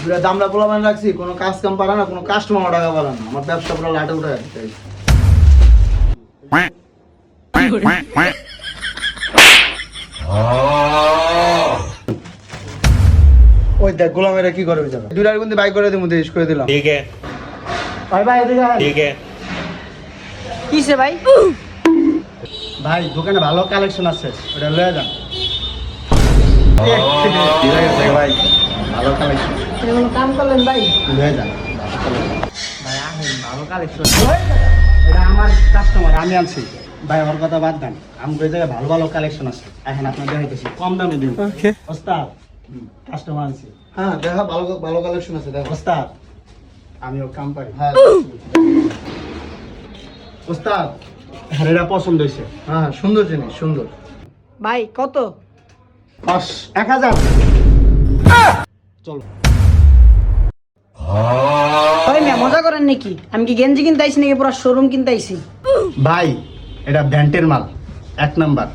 দুটা দামড়া পোলা মানে রাখছি, কোনো কাজ কাম পারে না, কোনো কাস্টমার টাকা পারে না, আমার ব্যবসা পুরো লাটে উঠে যাচ্ছে। ওই দেখ গোলামেরা কি করে বেচারা, দুটার কিন্তু বাইক করে দিয়ে মধ্যে করে দিলাম। ठीक है ভাই ভাই এদিকে আয়। ठीक है কিসে ভাই? ভাই দোকানে ভালো কালেকশন আছে, ওটা লয়ে যান। ভাই ভালো কালেকশন আপনি কোনো কাম করলেন ভাই? লয়ে যান। ভাই আসেন, ভালো কালেকশন। এটা আমার কাস্টমার, আমি আনছি। ভাই ওর কথা বাদ দেন, আমাদের এই জায়গায় ভালো ভালো কালেকশন আছে, এখন আপনার দেখাইতেছি, কম দামে দিন। ওস্তাদ কাস্টমার আনছি। হ্যাঁ দেখা, ভালো ভালো কালেকশন আছে দেখো। ওস্তাদ আমিও কাম পারি। হ্যাঁ ওস্তাদ, হ্যাঁ এটা পছন্দ হয়েছে। হ্যাঁ সুন্দর জিনিস, সুন্দর। ভাই কত? 1000। চলো। ভাই মিয়া মজা করেন নাকি? আমি কি গেঞ্জি কিনতে আইছি নাকি পুরো শোরুম কিনতে আইছি? ভাই এটা ব্যান্ডের মাল, 1 নাম্বার,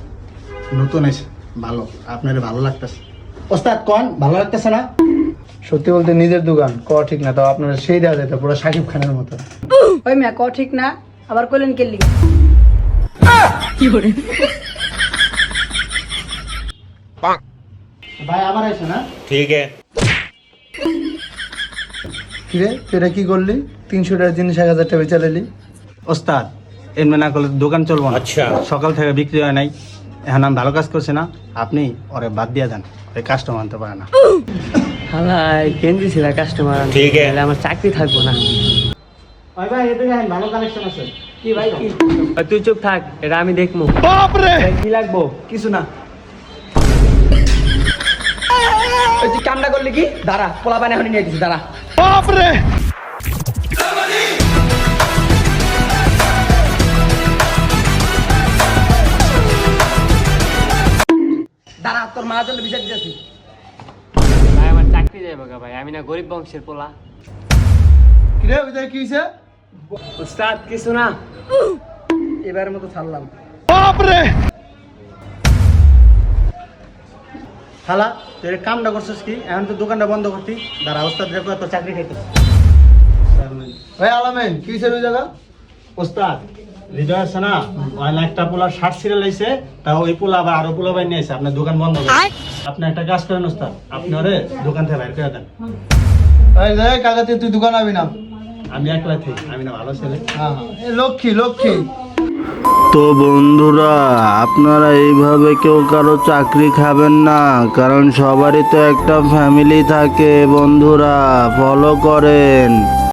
নতুন এসে ভালো, আপনার ভালো লাগতেছে। ওস্তাদ কোন ভালো লাগতেছে না? সত্যি বলতে নিজের দোকান ক ঠিক না, তাও আপনারা সেই দেওয়া যেত পুরো শাকিব খানের মতো। ওই মিয়া ক ঠিক না, আবার কইলেন কে লিগা? কি করে? ভাই আবার এসে না? ठीक है কিরে তুই এটা কি করলি? 300 টাকার জিনিস 1000 টাকা বেচা নিলি। ওস্তাদ এমনি না করলে দোকান চলবো না। আচ্ছা। সকাল থেকে বিক্রি হয় নাই, এখন আমি ভালো কাজ করছি না, আপনি ওরে বাদ দিয়ে দেন, ওই কাস্টমার আনতে পারে না। হালাই গেঞ্জি ছিল কাস্টমার, ঠিক আছে। তাহলে আমার চাকরি থাকবো না। ভাই ভাই এদিকে আইন, ভালো কালেকশন আছে। কি ভাই কি? তুই চুপ থাক, এটা আমি দেখবো। বাপ রে, কি লাগবো? কিছু না। তুই কামটা করলি কি? দাঁড়া, পোলা পানি এখন নিয়ে দিছি, দাঁড়া। বাপ রে, দাঁড়া, তোর মার জন্য বিচার দিতেছি। ভাই আমার চাকরি যাইব গা ভাই, আমি না গরিব বংশের পোলা। কিরে ওই জায়গায় কি হইছে? উস্তাদ কিছু না। এবারের মতো ছাড়লাম। বাপ রে, শালা তুই এর কামটা করছিস কি? এখন তো দোকানটা বন্ধ করতি, দাঁড়া ওস্তাদ দেখো তো চাকরি খাইতে। ভাই আলামিন কি হইছে ওই জায়গা? ওস্তাদ হৃদয় আছে না, ওই একটা পোলা শার্ট ছিঁড়ে লাইছে, তা ওই পোলা আবার আরো পোলা বাই নিয়ে আসে, আপনার দোকান বন্ধ করে। আপনি একটা কাজ করেন ওস্তাদ, আপনি ওরে দোকান থেকে বাইর করে দেন। এই দেখ কাকাতে তুই দোকান আবি না, আমি একলা থাকি, আমি না ভালো ছেলে। হ্যাঁ হ্যাঁ লক্ষ্মী লক্ষ্মী। তো বন্ধুরা, আপনারা এইভাবে কেউ কারো চাকরি খাবেন না, কারণ সবারই তো একটা ফ্যামিলি থাকে। বন্ধুরা ফলো করেন।